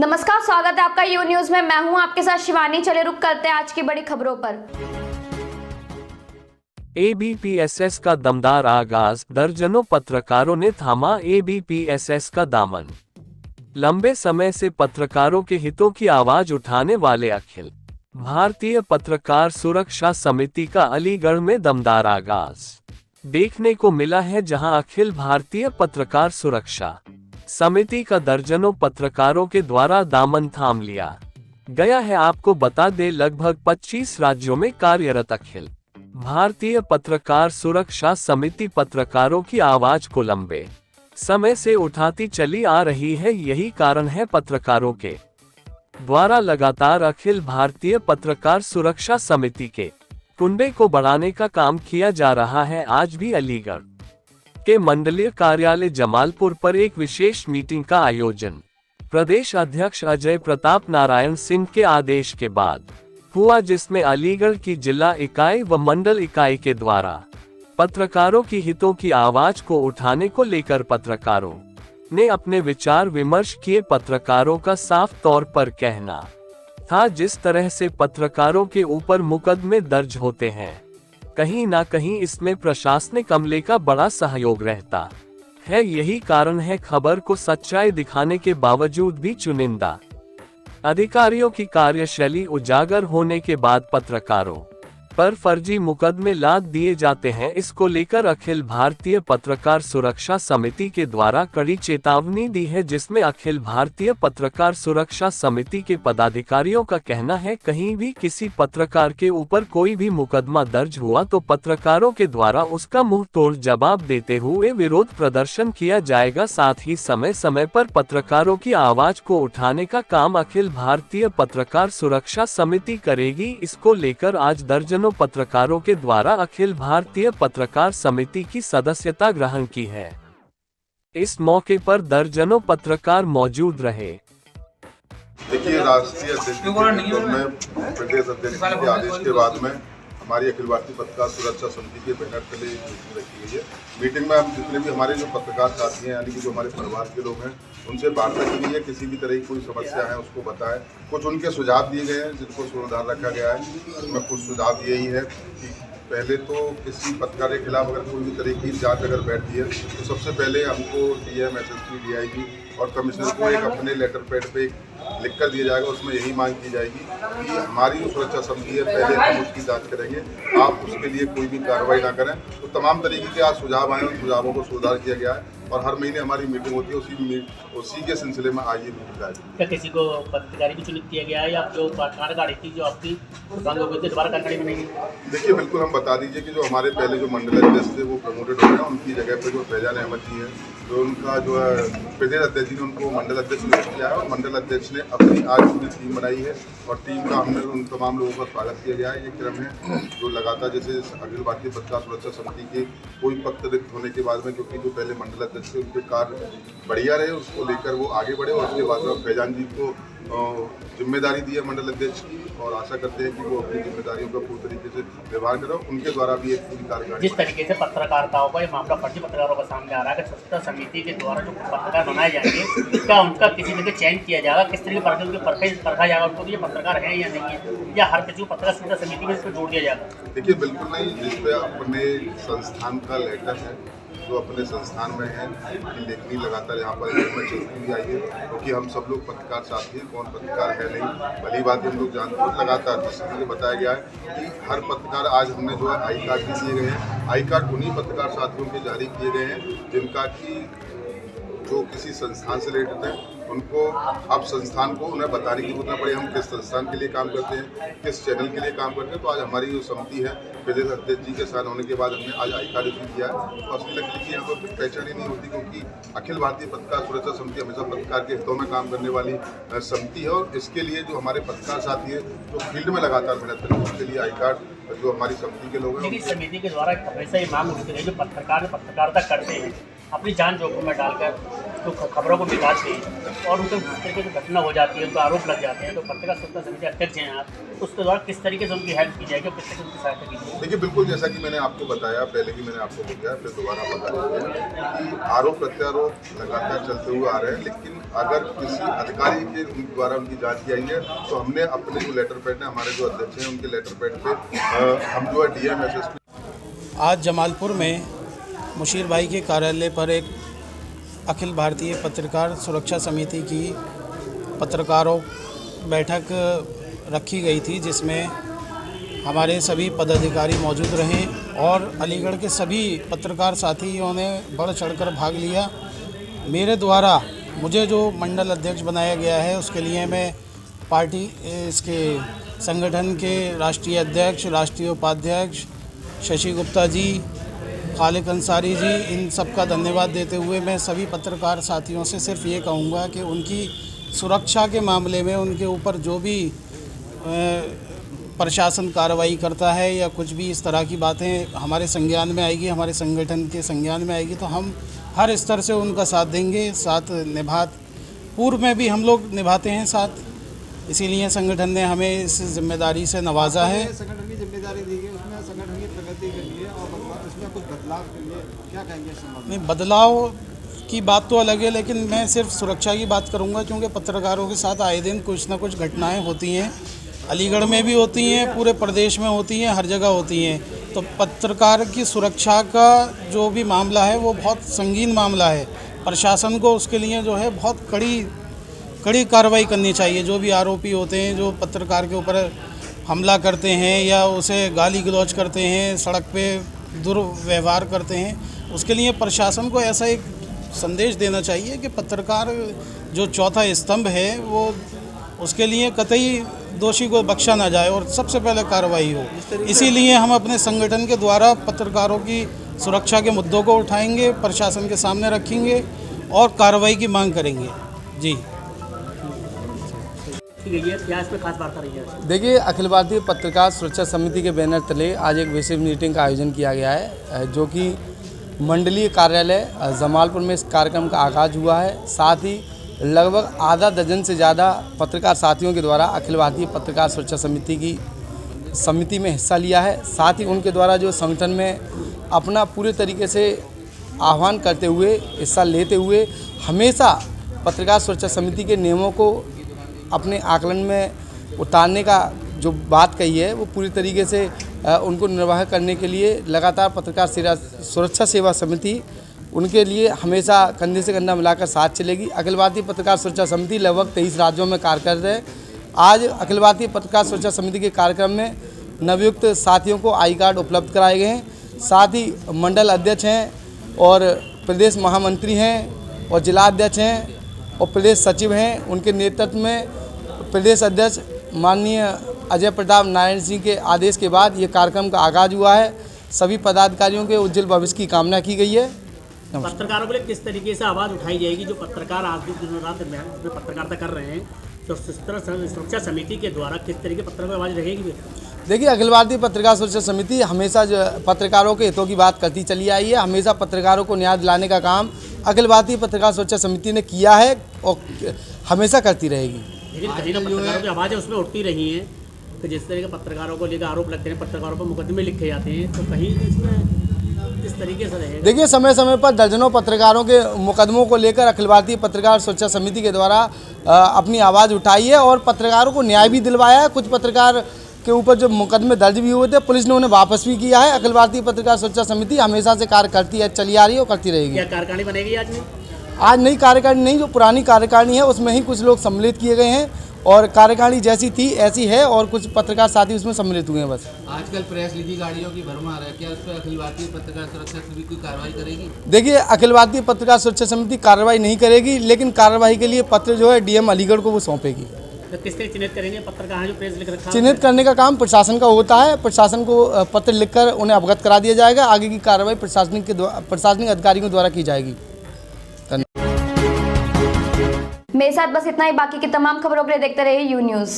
नमस्कार, स्वागत है आपका यू न्यूज में। मैं हूं आपके साथ शिवानी। चले रुक करते हैं आज की बड़ी खबरों पर। एबीपीएसएस का दमदार आगाज, दर्जनों पत्रकारों ने थामा एबीपीएसएस का दामन। लंबे समय से पत्रकारों के हितों की आवाज उठाने वाले अखिल भारतीय पत्रकार सुरक्षा समिति का अलीगढ़ में दमदार आगाज देखने को मिला है, जहां अखिल भारतीय पत्रकार सुरक्षा समिति का दर्जनों पत्रकारों के द्वारा दामन थाम लिया गया है। आपको बता दें, लगभग 25 राज्यों में कार्यरत अखिल भारतीय पत्रकार सुरक्षा समिति पत्रकारों की आवाज को लंबे समय से उठाती चली आ रही है। यही कारण है पत्रकारों के द्वारा लगातार अखिल भारतीय पत्रकार सुरक्षा समिति के कुंबे को बढ़ाने का काम किया जा रहा है। आज भी अलीगढ़ के मंडलीय कार्यालय जमालपुर पर एक विशेष मीटिंग का आयोजन प्रदेश अध्यक्ष अजय प्रताप नारायण सिंह के आदेश के बाद हुआ, जिसमें अलीगढ़ की जिला इकाई व मंडल इकाई के द्वारा पत्रकारों की हितों की आवाज को उठाने को लेकर पत्रकारों ने अपने विचार विमर्श किए। पत्रकारों का साफ तौर पर कहना था, जिस तरह से पत्रकारों के ऊपर मुकदमे दर्ज होते हैं, कहीं ना कहीं इसमें प्रशासनिक अमले का बड़ा सहयोग रहता है। यही कारण है खबर को सच्चाई दिखाने के बावजूद भी चुनिंदा अधिकारियों की कार्यशैली उजागर होने के बाद पत्रकारों पर फर्जी मुकदमे लाद दिए जाते हैं। इसको लेकर अखिल भारतीय पत्रकार सुरक्षा समिति के द्वारा कड़ी चेतावनी दी है, जिसमें अखिल भारतीय पत्रकार सुरक्षा समिति के पदाधिकारियों का कहना है, कहीं भी किसी पत्रकार के ऊपर कोई भी मुकदमा दर्ज हुआ तो पत्रकारों के द्वारा उसका मुंह तोड़ जवाब देते हुए विरोध प्रदर्शन किया जाएगा। साथ ही समय समय पर पत्रकारों की आवाज को उठाने का काम अखिल भारतीय पत्रकार सुरक्षा समिति करेगी। इसको लेकर आज दर्जनों पत्रकारों के द्वारा अखिल भारतीय पत्रकार समिति की सदस्यता ग्रहण की है। इस मौके पर दर्जनों पत्रकार मौजूद रहे। देखिए, राष्ट्रीय अध्यक्ष में प्रदेश अध्यक्ष के आदेश के बाद में हमारी अखिल भारतीय पत्रकार सुरक्षा समिति के बैनर तले मीटिंग रखी गई है। मीटिंग में हम जितने भी हमारे जो पत्रकार साथी हैं, यानी कि जो हमारे परिवार के लोग हैं, उनसे वार्ता की गई है। किसी भी तरह की कोई समस्या है उसको बताएं। कुछ उनके सुझाव दिए गए हैं जिनको सुधार रखा गया है। उसमें कुछ सुझाव यही है कि पहले तो किसी पत्रकार के खिलाफ अगर कोई भी तरह की जांच अगर बैठती है तो सबसे पहले हमको डीएम, एसएसपी, डीआईजी और कमिश्नर को एक अपने लेटर पैड पे लिख कर दिया जाएगा। उसमें यही मांग की जाएगी कि हमारी जो सुरक्षा समिति है, पहले हम उसकी जांच करेंगे, आप उसके लिए कोई भी कार्रवाई ना करें। तो तमाम तरीके के आज सुझाव आए, उन सुझावों को सुधार किया गया है और हर महीने हमारी मीटिंग होती है। उसी के सिलसिले में आज ये मीटिंग जाएगी। क्या किसी को पदाधिकारी भी चुनित किया गया है या जो कार्यकारिणी थी जो आपकी बंद हो गई थी, दोबारा कार्यकारिणी में नहीं? देखिए, बिल्कुल हम बता दीजिए कि जो हमारे पहले जो मंडल अध्यक्ष थे वो प्रमोटेड हो गए। उनकी जगह पर जो फैजान अहमद जी हैं, जो उनका जो है प्रदेश अध्यक्ष जी ने उनको मंडल अध्यक्ष नियुक्त किया है और मंडल अध्यक्ष ने अपनी आज पूरी टीम बनाई है और टीम का हमने उन तमाम लोगों का स्वागत किया गया है। ये क्रम है जो लगातार, जैसे अखिल भारतीय पत्रकार सुरक्षा समिति के कोई पद रिक्त होने के बाद में, क्योंकि जो पहले मंडल अध्यक्ष थे उनके कार्य बढ़िया रहे, उसको लेकर वो आगे बढ़े और उसके बाद में फैजान जी को जिम्मेदारी दी है मंडल अध्यक्ष की और आशा करते हैं कि वो अपनी जिम्मेदारियों का पूरी तरीके से व्यवहार करें। उनके द्वारा भी एक पूरी कार्यकारिणी। जिस तरीके से पत्रकारिताओं का ये मामला फर्जी पत्रकारों का सामने आ रहा है कि सुरक्षा समिति के द्वारा जो पत्रकार बनाए जाएंगे, क्या उनका किसी जगह चयन किया जाएगा? किस तरीके परखा जाएगा उनको ये पत्रकार है या नहीं है, या हर किसी को पत्रकार सुरक्षा समिति में इसको जोड़ दिया जाएगा? देखिए, बिल्कुल नहीं। जिसपे अपने संस्थान का लेटर है, जो अपने संस्थान में है, उनकी लेखनी लगातार यहाँ पर चलती हुई आई है, क्योंकि हम सब लोग पत्रकार साथी हैं, कौन पत्रकार है नहीं भली बात हम लोग जानते हैं। लगातार जिससे मुझे बताया गया है कि हर पत्रकार, आज हमने जो है आई कार्ड भी दिए गए हैं। आई कार्ड उन्हीं पत्रकार साथियों के जारी किए गए हैं जिनका कि जो किसी संस्थान से रिलेटेड है। उनको अब संस्थान को उन्हें बताने की जरूरत न पड़े हम किस संस्थान के लिए काम करते हैं, किस चैनल के लिए काम करते हैं। तो आज हमारी जो समिति है प्रदेश अध्यक्ष जी के साथ होने के बाद हमने आज आई कार्ड इशू किया है। तो असली लकड़ी की यहाँ पर पहचान ही नहीं होती, क्योंकि अखिल भारतीय पत्रकार सुरक्षा समिति हमेशा पत्रकार के हितों में काम करने वाली समिति है और इसके लिए जो हमारे पत्रकार साथी है जो फील्ड में लगातार मेहनत करते हैं, उसके लिए आई कार्ड जो हमारी समिति के लोग हैं। समिति के द्वारा हमेशा ये मांग उठती है, जो पत्रकार पत्रकारिता करते हैं अपनी जान जोखिम में डालकर जो खबरों को निकालते हैं और उनके जिस तरीके की घटना हो जाती है, उनको आरोप लग जाते हैं, तो पत्रकार स्वच्छता समिति अध्यक्ष हैं आप, उसके द्वारा किस तरीके से उनकी हेल्प की जाएगी और किस तरीके से उनकी सहायता की जाएगी? देखिए, बिल्कुल जैसा कि मैंने आपको बताया, पहले भी मैंने आपको बताया, फिर दोबारा बता दिया कि आरोप प्रत्यारोप लगातार चलते हुए आ रहे हैं, लेकिन अगर किसी अधिकारी के द्वारा उनकी जाँच की आई है तो हमने अपने जो लेटर पैड है, हमारे जो अध्यक्ष हैं उनके लेटर पैड पे हम जो है DM SSP। आज जमालपुर में मुशीर भाई के कार्यालय पर एक अखिल भारतीय पत्रकार सुरक्षा समिति की पत्रकारों बैठक रखी गई थी, जिसमें हमारे सभी पदाधिकारी मौजूद रहे और अलीगढ़ के सभी पत्रकार साथियों ने बढ़ चढ़कर भाग लिया। मेरे द्वारा मुझे जो मंडल अध्यक्ष बनाया गया है, उसके लिए मैं पार्टी इसके संगठन के राष्ट्रीय अध्यक्ष, राष्ट्रीय उपाध्यक्ष शशि गुप्ता जी, खालिक अंसारी जी, इन सब का धन्यवाद देते हुए मैं सभी पत्रकार साथियों से सिर्फ ये कहूँगा कि उनकी सुरक्षा के मामले में उनके ऊपर जो भी प्रशासन कार्रवाई करता है या कुछ भी इस तरह की बातें हमारे संज्ञान में आएगी, हमारे संगठन के संज्ञान में आएगी, तो हम हर स्तर से उनका साथ देंगे। साथ पूर्व में भी हम लोग निभाते हैं साथ, इसीलिए संगठन ने हमें इस जिम्मेदारी से नवाजा है। संगठन की जिम्मेदारी दी गई, उसमें संगठन की प्रगति के लिए और उसमें कुछ बदलाव के लिए क्या कहेंगे इस संबंध में? नहीं, बदलाव की बात तो अलग है, लेकिन मैं सिर्फ सुरक्षा की बात करूंगा, क्योंकि पत्रकारों के साथ आए दिन कुछ ना कुछ घटनाएं होती हैं, अलीगढ़ में भी होती हैं, पूरे प्रदेश में होती हैं, हर जगह होती हैं। तो पत्रकार की सुरक्षा का जो भी मामला है वो बहुत संगीन मामला है। प्रशासन को उसके लिए जो है बहुत कड़ी कार्रवाई करनी चाहिए। जो भी आरोपी होते हैं, जो पत्रकार के ऊपर हमला करते हैं या उसे गाली गलौज करते हैं, सड़क पे दुर्व्यवहार करते हैं, उसके लिए प्रशासन को ऐसा एक संदेश देना चाहिए कि पत्रकार जो चौथा स्तंभ है वो उसके लिए कतई दोषी को बख्शा ना जाए और सबसे पहले कार्रवाई हो। इसीलिए हम अपने संगठन के द्वारा पत्रकारों की सुरक्षा के मुद्दों को उठाएंगे, प्रशासन के सामने रखेंगे और कार्रवाई की मांग करेंगे। जी ठीक है, क्या इसमें खास वार्ता रही है? देखिए, अखिल भारतीय पत्रकार सुरक्षा समिति के बैनर तले आज एक विशेष मीटिंग का आयोजन किया गया है, जो कि मंडलीय कार्यालय जमालपुर में इस कार्यक्रम का आगाज़ हुआ है। साथ ही लगभग आधा दर्जन से ज़्यादा पत्रकार साथियों के द्वारा अखिल भारतीय पत्रकार सुरक्षा समिति में हिस्सा लिया है। साथ ही उनके द्वारा जो संगठन में अपना पूरे तरीके से आह्वान करते हुए, हिस्सा लेते हुए हमेशा पत्रकार सुरक्षा समिति के नियमों को अपने आकलन में उतारने का जो बात कही है, वो पूरी तरीके से उनको निर्वाह करने के लिए लगातार पत्रकार सुरक्षा सेवा समिति उनके लिए हमेशा कंधे से कंधा मिलाकर साथ चलेगी। अखिल भारतीय पत्रकार सुरक्षा समिति लगभग 23 राज्यों में कार्य कर रहे हैं। आज अखिल भारतीय पत्रकार सुरक्षा समिति के कार्यक्रम में नवयुक्त साथियों को आई कार्ड उपलब्ध कराए गए हैं। साथ ही मंडल अध्यक्ष हैं और प्रदेश महामंत्री हैं और जिला अध्यक्ष हैं और प्रदेश सचिव हैं। उनके नेतृत्व में प्रदेश अध्यक्ष माननीय अजय प्रताप नारायण सिंह के आदेश के बाद ये कार्यक्रम का आगाज़ हुआ है। सभी पदाधिकारियों के उज्जवल भविष्य की कामना की गई है। पत्रकारों के लिए किस तरीके से आवाज़ उठाई जाएगी? जो पत्रकार आज भी दिन रात में पत्रकारिता कर रहे हैं, तो सुरक्षा समिति के द्वारा किस तरीके पत्रकारों की आवाज़ रहेगी? देखिए, अखिल भारतीय पत्रकार सुरक्षा समिति हमेशा जो पत्रकारों के हितों की बात करती चली आई है। हमेशा पत्रकारों को न्याय दिलाने का काम अखिल भारतीय पत्रकार सुरक्षा समिति ने किया है और हमेशा करती रहेगी। लेकिन कहीं ना पत्रकारों की आवाज़ें उसमें उठती रही हैं कि जिस तरह के पत्रकारों को लेकर आरोप लगते हैं, पत्रकारों पर मुकदमे लिखे जाते हैं, तो कहीं इसमें इस तरीके से रहेगा? देखिए, समय समय पर दर्जनों पत्रकारों के मुकदमों को लेकर अखिल भारतीय पत्रकार सुरक्षा समिति के द्वारा अपनी आवाज़ उठाई है और पत्रकारों को न्याय भी दिलवाया है। कुछ पत्रकार के ऊपर जो मुकदमे दर्ज भी हुए थे, पुलिस ने उन्हें वापस भी किया है। अखिल भारतीय पत्रकार सुरक्षा समिति हमेशा से कार्य करती है, चली आ रही है और करती रहेगी। क्या कार्यकारिणी बनेगी आज में? आज नई कार्यकारिणी नहीं, जो पुरानी कार्यकारिणी है उसमें ही कुछ लोग सम्मिलित किए गए हैं और कार्यकारिणी जैसी थी ऐसी है और कुछ पत्रकार साथी उसमें सम्मिलित हुए हैं। बस आजकल प्रेस लीजी गाड़ियों की भरमार है, क्या उस पर अखिल भारतीय पत्रकार सुरक्षा समिति कोई कार्रवाई करेगी? देखिए, अखिल भारतीय पत्रकार सुरक्षा समिति कार्रवाई नहीं करेगी, लेकिन कार्रवाई के लिए पत्र जो है DM अलीगढ़ को वो सौंपेगी। तो किस तरह चिन्हित करेंगे पत्रकार जो प्रेस लिख रखा है? चिन्हित करने का काम प्रशासन का होता है। प्रशासन को पत्र लिखकर उन्हें अवगत करा दिया जाएगा। आगे की कार्रवाई प्रशासनिक अधिकारियों द्वारा की जाएगी। मेरे साथ बस इतना ही। बाकी की तमाम खबरों के लिए देखते रहिए यू न्यूज़।